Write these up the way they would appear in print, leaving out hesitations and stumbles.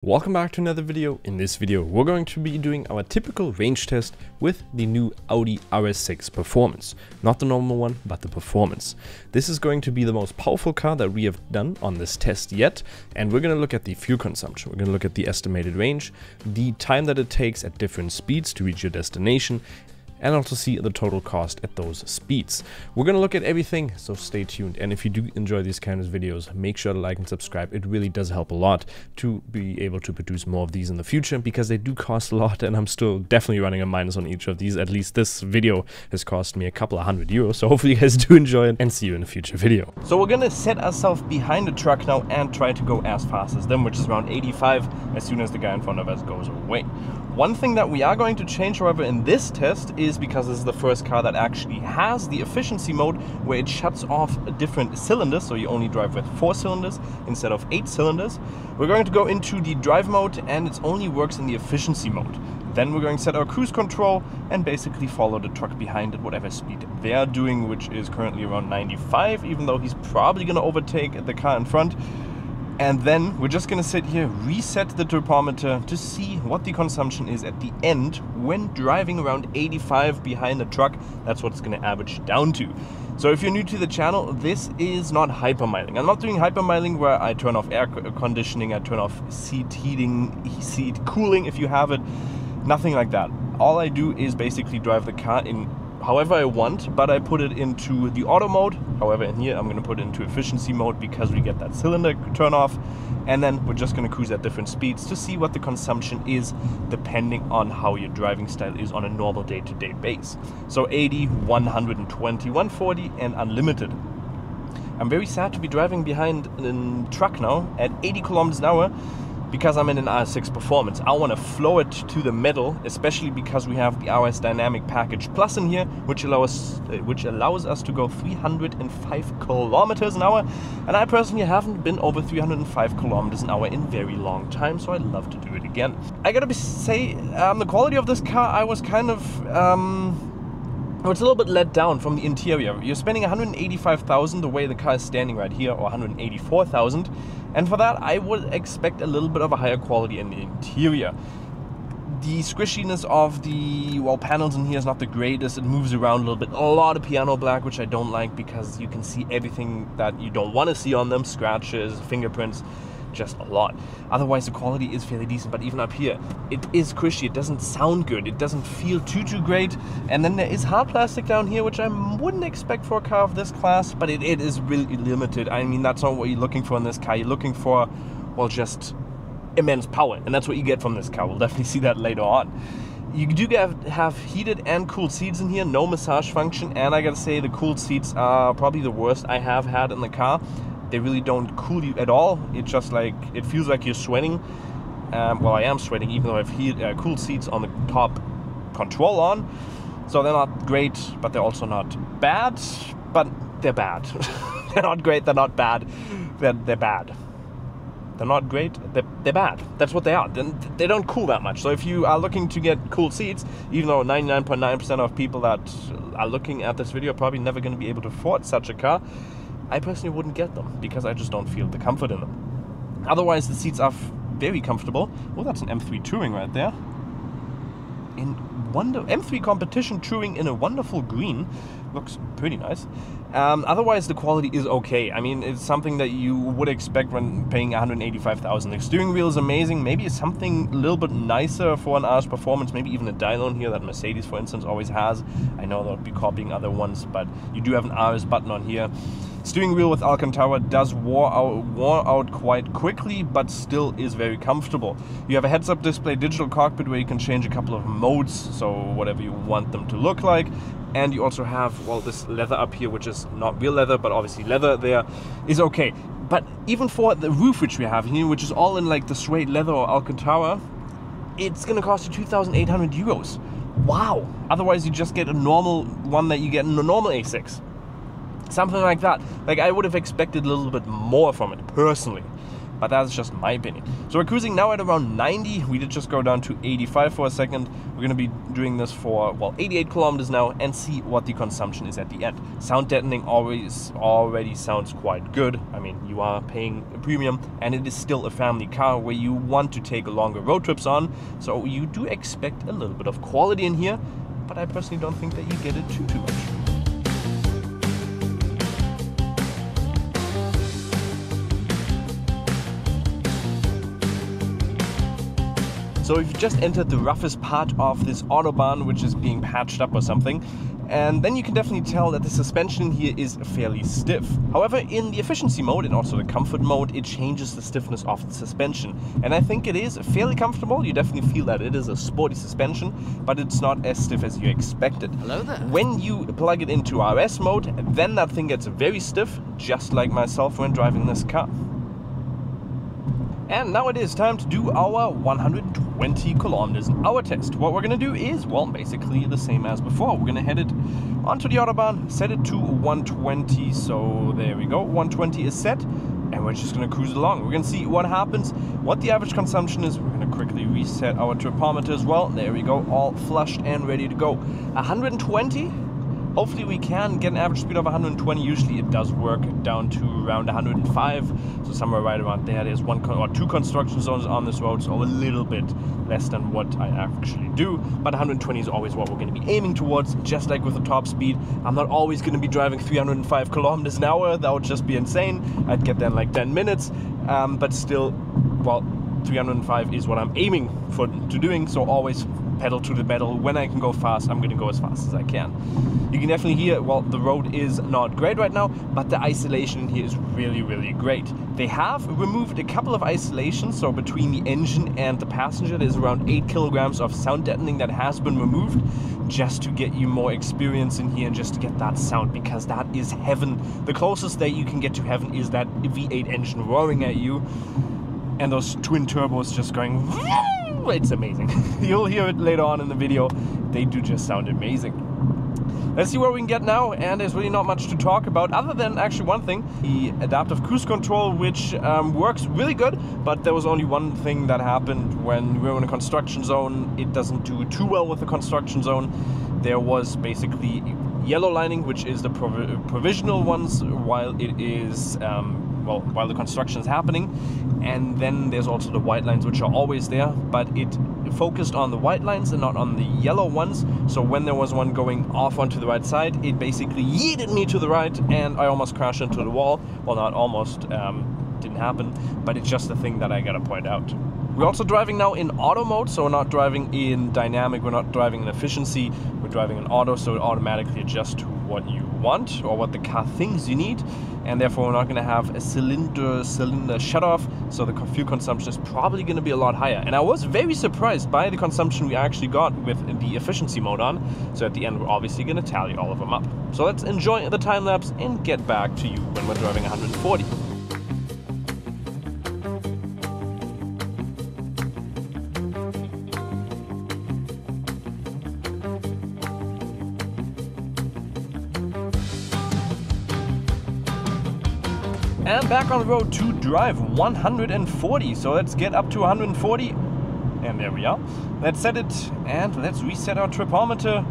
Welcome back to another video. In this video, we're going to be doing our typical range test with the new Audi RS6 Performance. Not the normal one, but the Performance. This is going to be the most powerful car that we have done on this test yet, and we're going to look at the fuel consumption. We're going to look at the estimated range, the time that it takes at different speeds to reach your destination, and also see the total cost at those speeds. We're gonna look at everything, so stay tuned. And if you do enjoy these kinds of videos, make sure to like and subscribe. It really does help a lot to be able to produce more of these in the future, because they do cost a lot, and I'm still definitely running a minus on each of these. At least this video has cost me a couple of €100, so hopefully you guys do enjoy it, and see you in a future video. So we're gonna set ourselves behind the truck now and try to go as fast as them, which is around 85, as soon as the guy in front of us goes away. One thing that we are going to change, however, in this test is because this is the first car that actually has the efficiency mode where it shuts off different cylinders, so you only drive with 4 cylinders instead of 8 cylinders. We're going to go into the drive mode, and it only works in the efficiency mode. Then we're going to set our cruise control and basically follow the truck behind at whatever speed they're doing, which is currently around 95, even though he's probably going to overtake the car in front. And then we're just going to sit here, reset the turbometer to see what the consumption is at the end when driving around 85 behind the truck. That's what it's going to average down to. So if you're new to the channel, this is not hypermiling. I'm not doing hypermiling where I turn off air conditioning, I turn off seat heating, seat cooling if you have it. Nothing like that. All I do is basically drive the car in however I want, but I put it into the auto mode. However, in here I'm going to put it into efficiency mode because we get that cylinder turn off, and then we're just going to cruise at different speeds to see what the consumption is depending on how your driving style is on a normal day-to-day base. So 80, 120, 140 and unlimited. I'm very sad to be driving behind a truck now at 80 kilometers an hour, because I'm in an RS6 Performance. I want to flow it to the middle, especially because we have the RS Dynamic Package Plus in here, which allows us to go 305 kilometers an hour. And I personally haven't been over 305 kilometers an hour in a very long time, so I'd love to do it again. I gotta say, the quality of this car, I was kind of I was a little bit let down from the interior. You're spending 185,000 the way the car is standing right here, or 184,000. And for that, I would expect a little bit of a higher quality in the interior. The squishiness of the wall panels in here is not the greatest. It moves around a little bit. A lot of piano black, which I don't like, because you can see everything that you don't want to see on them. Scratches, fingerprints, just a lot. Otherwise, the quality is fairly decent, but even up here, it is squishy. It doesn't sound good. It doesn't feel too great. And then there is hard plastic down here, which I wouldn't expect for a car of this class, but it is really limited. I mean, that's not what you're looking for in this car. You're looking for, well, just immense power, and that's what you get from this car. We'll definitely see that later on. You do have heated and cooled seats in here, no massage function, and I gotta say the cooled seats are probably the worst I have had in the car. They really don't cool you at all. It's just like, it feels like you're sweating. Well, I am sweating, even though I have cooled seats on the top control on. So they're not great, but they're also not bad. But they're bad. They're not great, they're not bad. They're bad. They're not great, they're bad. That's what they are. They don't cool that much. So if you are looking to get cooled seats, even though 99.9% of people that are looking at this video are probably never going to be able to afford such a car, I personally wouldn't get them, because I just don't feel the comfort in them. Otherwise, the seats are very comfortable. Oh, that's an M3 Touring right there. M3 Competition Touring in a wonderful green. Looks pretty nice. Otherwise, the quality is okay. I mean, it's something that you would expect when paying 185,000. The steering wheel is amazing. Maybe it's something a little bit nicer for an RS Performance. Maybe even a dial on here that Mercedes, for instance, always has. I know they'll be copying other ones, but you do have an RS button on here. Steering wheel with Alcantara does wore out quite quickly, but still is very comfortable. You have a heads-up display digital cockpit where you can change a couple of modes, so whatever you want them to look like. And you also have, well, this leather up here, which is not real leather, but obviously leather there is okay. But even for the roof which we have here, which is all in like the suede leather or Alcantara, it's gonna cost you 2,800 euros. Wow! Otherwise, you just get a normal one that you get in a normal A6. Something like that. Like, I would have expected a little bit more from it, personally. but that's just my opinion. So we're cruising now at around 90. We did just go down to 85 for a second. We're going to be doing this for, well, 88 kilometers now and see what the consumption is at the end. Sound deadening already sounds quite good. I mean, you are paying a premium, and it is still a family car where you want to take longer road trips on, so you do expect a little bit of quality in here, but I personally don't think that you get it too much. So we've just entered the roughest part of this autobahn, which is being patched up or something. And then you can definitely tell that the suspension here is fairly stiff. However, in the efficiency mode and also the comfort mode, it changes the stiffness of the suspension. And I think it is fairly comfortable. You definitely feel that it is a sporty suspension, but it's not as stiff as you expected. Hello there. When you plug it into RS mode, then that thing gets very stiff, just like myself when driving this car. And now it is time to do our 120 kilometers an hour test. What we're going to do is, well, basically the same as before. We're going to head it onto the Autobahn, set it to 120. So there we go, 120 is set. And we're just going to cruise along. We're going to see what happens, what the average consumption is. We're going to quickly reset our tripometer as well. There we go, all flushed and ready to go. 120. Hopefully we can get an average speed of 120. Usually it does work down to around 105. So somewhere right around there. There's one or two construction zones on this road, so a little bit less than what I actually do. But 120 is always what we're going to be aiming towards, just like with the top speed. I'm not always going to be driving 305 kilometers an hour. That would just be insane. I'd get there in like 10 minutes. But still, well, 305 is what I'm aiming for to doing. So always pedal to the metal. When I can go fast, I'm going to go as fast as I can. You can definitely hear, well, the road is not great right now, but the isolation here is really, really great. They have removed a couple of isolations, so between the engine and the passenger, there's around 8 kilograms of sound deadening that has been removed, just to get you more experience in here and just to get that sound, because that is heaven. The closest that you can get to heaven is that V8 engine roaring at you, and those twin turbos just going, it's amazing. You'll hear it later on in the video. They do just sound amazing. Let's see where we can get now, and there's really not much to talk about other than actually one thing, the adaptive cruise control, which works really good, but there was only one thing that happened when we were in a construction zone. It doesn't do too well with the construction zone. There was basically yellow lining, which is the provisional ones, while it is while the construction is happening, and then there's also the white lines, which are always there, but it focused on the white lines and not on the yellow ones. So when there was one going off onto the right side, it basically yeeted me to the right, and I almost crashed into the wall. Well, not almost, didn't happen, but it's just a thing that I gotta point out. We're also driving now in auto mode, so we're not driving in dynamic, we're not driving in efficiency, we're driving in auto, so it automatically adjusts to what you want or what the car thinks you need, and therefore we're not going to have a cylinder shut off, so the fuel consumption is probably going to be a lot higher. And I was very surprised by the consumption we actually got with the efficiency mode on, so at the end we're obviously going to tally all of them up. So let's enjoy the time lapse and get back to you when we're driving 140. And back on the road to drive 140. So let's get up to 140. And there we are. Let's set it and let's reset our tripometer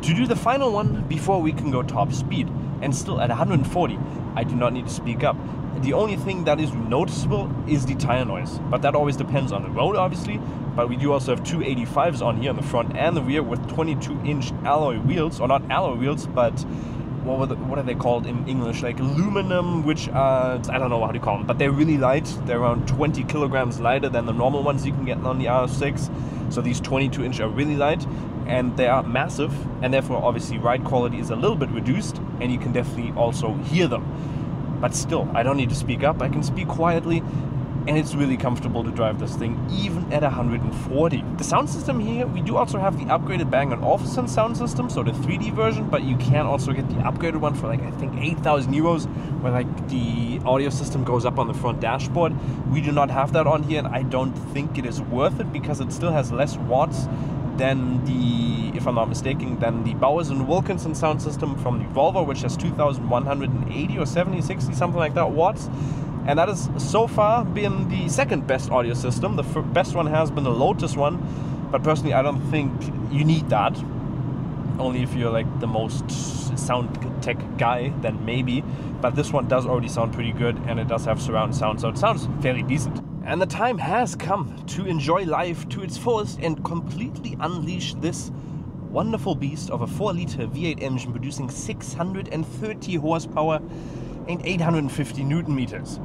to do the final one before we can go top speed. And still at 140, I do not need to speak up. The only thing that is noticeable is the tire noise. But that always depends on the road, obviously. But we do also have two 85s on here on the front and the rear with 22-inch alloy wheels. Or not alloy wheels, but what are they called in English? Like aluminum, which I don't know how to call them, but they're really light. They're around 20 kilograms lighter than the normal ones you can get on the RS6. So these 22-inch are really light, and they are massive, and therefore obviously ride quality is a little bit reduced, and you can definitely also hear them. But still, I don't need to speak up. I can speak quietly, and it's really comfortable to drive this thing even at 140. The sound system here, we do also have the upgraded Bang & Olufsen sound system, so the 3D version, but you can also get the upgraded one for like, I think 8,000 euros, where like the audio system goes up on the front dashboard. We do not have that on here, and I don't think it is worth it because it still has less watts than the, if I'm not mistaken, than the Bowers & Wilkinson sound system from the Volvo, which has 2,180 or 70, 60, something like that watts. And that has so far been the second best audio system. The best one has been the Lotus one, but personally I don't think you need that. Only if you're like the most sound tech guy, then maybe. But this one does already sound pretty good, and it does have surround sound, so it sounds fairly decent. And the time has come to enjoy life to its fullest and completely unleash this wonderful beast of a 4-liter V8 engine producing 630 horsepower and 850 Newton meters.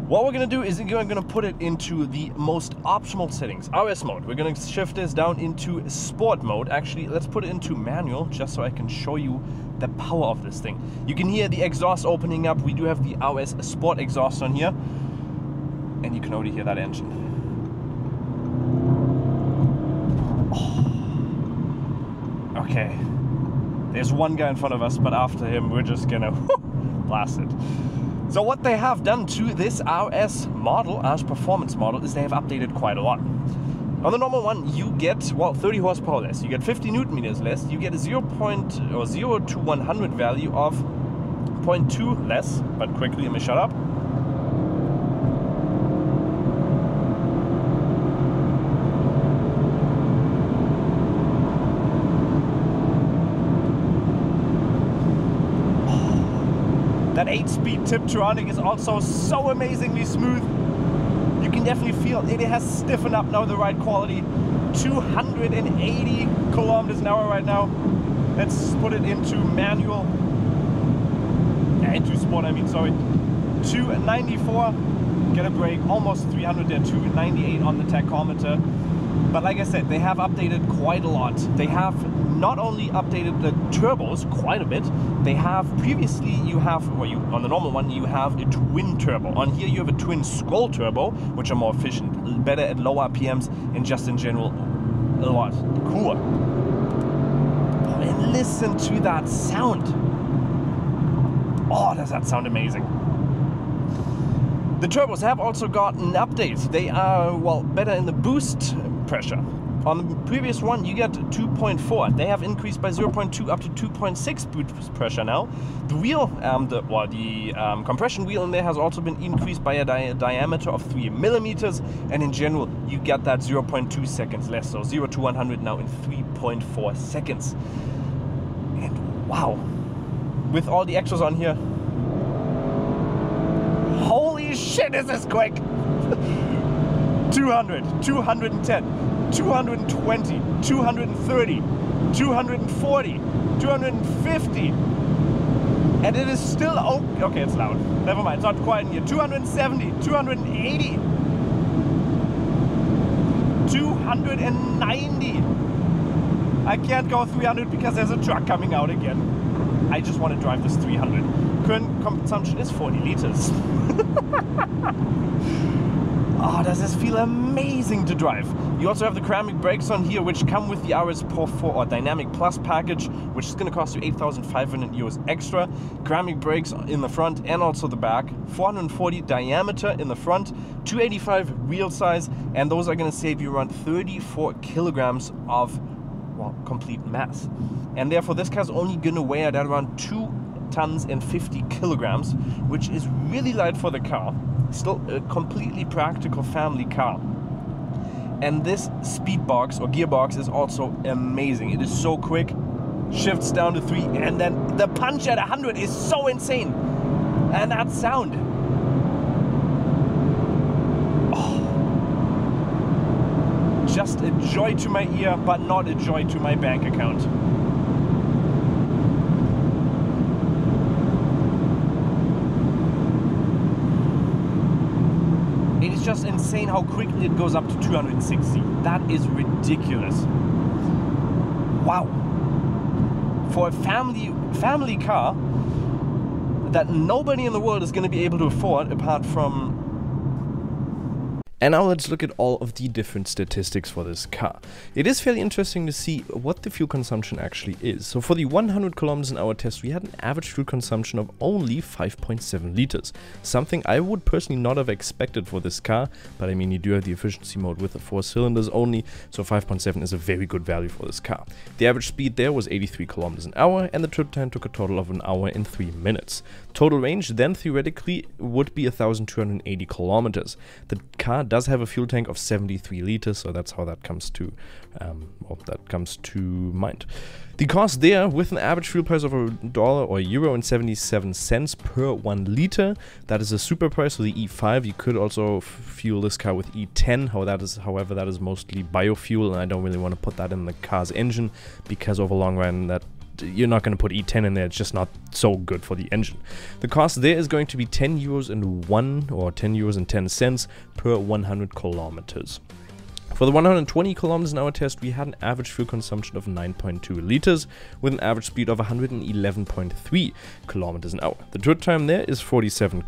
What we're going to do is we're going to put it into the most optimal settings, RS mode. We're going to shift this down into sport mode. Actually, let's put it into manual just so I can show you the power of this thing. You can hear the exhaust opening up. We do have the RS Sport exhaust on here, and you can already hear that engine. Oh. Okay, there's one guy in front of us, but after him we're just gonna blast it. So what they have done to this RS model, RS Performance model, is they have updated quite a lot. On the normal one, you get, well, 30 horsepower less, you get 50 Newton meters less, you get a 0 to 100 value of 0.2 less, but quickly, let me shut up. That 8-speed Tiptronic is also so amazingly smooth. You can definitely feel it has stiffened up now, the right quality. 280 kilometers an hour right now. Let's put it into manual. Into sport, I mean, sorry. 294. Get a break. Almost 300 there. 298 on the tachometer. But like I said, they have updated quite a lot. They have not only updated the turbos quite a bit, they have previously, on the normal one, you have a twin turbo. On here you have a twin scroll turbo, which are more efficient, better at low RPMs, and just in general, a lot cooler. Oh, and listen to that sound. Oh, does that sound amazing. The turbos have also gotten updates. They are, well, better in the boost pressure. On the previous one, you get 2.4. They have increased by 0.2 up to 2.6 boost pressure now. The wheel, the compression wheel in there has also been increased by a diameter of 3 millimeters, and in general, you get that 0.2 seconds less. So 0 to 100 now in 3.4 seconds. And wow, with all the extras on here, holy shit, is this quick! 200, 210, 220, 230, 240, 250, and it is still okay, it's loud. Never mind, it's not quiet in here. 270, 280, 290. I can't go 300 because there's a truck coming out again. I just want to drive this 300. Current consumption is 40 liters. Oh, does this feel amazing to drive. You also have the ceramic brakes on here, which come with the RS Pro4 or Dynamic Plus package, which is going to cost you 8,500 euros extra. Ceramic brakes in the front and also the back. 440 diameter in the front, 285 wheel size, and those are going to save you around 34 kilograms of, well, complete mass. And therefore this car's only going to weigh at around 2 tons and 50 kilograms, which is really light for the car. Still a completely practical family car. And this speed box or gearbox is also amazing. It is so quick, shifts down to 3, and then the punch at 100 is so insane. And that sound, oh, just a joy to my ear, but not a joy to my bank account. It's just insane how quickly it goes up to 260. That is ridiculous. Wow. For a family car that nobody in the world is going to be able to afford apart from And now let's look at all of the different statistics for this car. It is fairly interesting to see what the fuel consumption actually is. So for the 100 kilometers an hour test, we had an average fuel consumption of only 5.7 liters. Something I would personally not have expected for this car, but I mean, you do have the efficiency mode with the 4 cylinders only, so 5.7 is a very good value for this car. The average speed there was 83 kilometers an hour, and the trip time took a total of 1 hour and 3 minutes. Total range then theoretically would be 1,280 kilometers. The car does have a fuel tank of 73 liters, so that's how that comes to mind. The cost there, with an average fuel price of $1 or €1.77 per 1 liter, that is a super price. So the E5, you could also fuel this car with E10. However, that is mostly biofuel, and I don't really want to put that in the car's engine because over long run that you're not going to put E10 in there. It's just not so good for the engine. The cost there is going to be €10.01 or €10.10 per 100 kilometers. For the 120 kilometers an hour test, we had an average fuel consumption of 9.2 liters with an average speed of 111.3 kilometers an hour. The trip time there is 47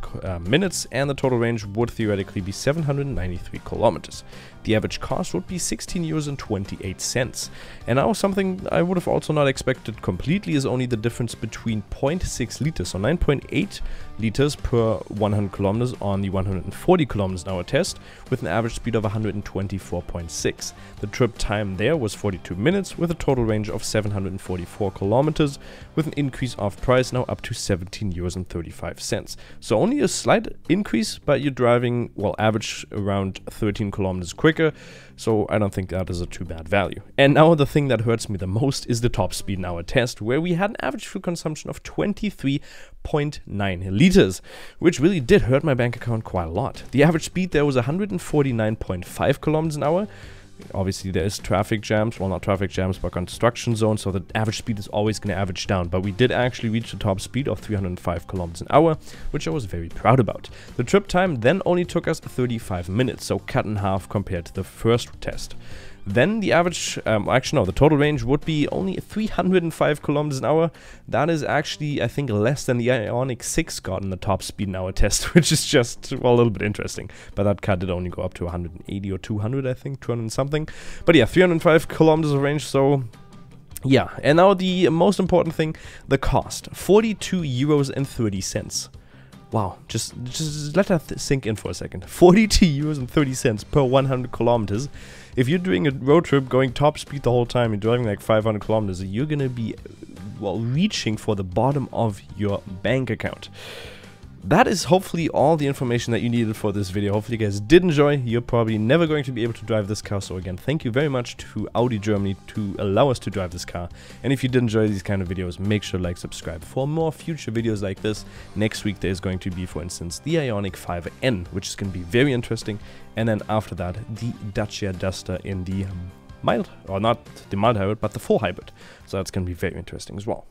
minutes, and the total range would theoretically be 793 kilometers. The average cost would be €16.28. And now something I would have also not expected completely is only the difference between 0.6 liters, so 9.8 liters per 100 kilometers on the 140 kilometers an hour test with an average speed of 124.6. The trip time there was 42 minutes with a total range of 744 kilometers with an increase of price now up to €17.35. So only a slight increase, but you're driving, well, average around 13 kilometers quicker. So I don't think that is a too bad value. And now the thing that hurts me the most is the top speed in our test, where we had an average fuel consumption of 23.9 liters, which really did hurt my bank account quite a lot. The average speed there was 149.5 kilometers an hour. Obviously there is traffic jams, well, not traffic jams, but construction zones, so the average speed is always going to average down, but we did actually reach the top speed of 305 kilometers an hour, which I was very proud about. The trip time then only took us 35 minutes, so cut in half compared to the first test. Then the average, the total range would be only 305 kilometers an hour. That is actually, I think, less than the Ioniq 6 got in the top speed in our test, which is just, well, a little bit interesting. But that car did only go up to 180 or 200, I think, 200 something. But yeah, 305 kilometers of range, so yeah. And now the most important thing, the cost, €42.30. Wow, just let that sink in for a second. €42.30 per 100 kilometers. If you're doing a road trip going top speed the whole time, you're driving like 500 kilometers, you're gonna be, well, reaching for the bottom of your bank account. That is hopefully all the information that you needed for this video. Hopefully you guys did enjoy. You're probably never going to be able to drive this car, so again, thank you very much to Audi Germany to allow us to drive this car. And if you did enjoy these kind of videos, make sure to like, subscribe for more future videos like this. Next week there's going to be, for instance, the Ioniq 5N, which is going to be very interesting. And then after that, the Dacia Duster in the mild, or not the mild hybrid, but the full hybrid. So that's going to be very interesting as well.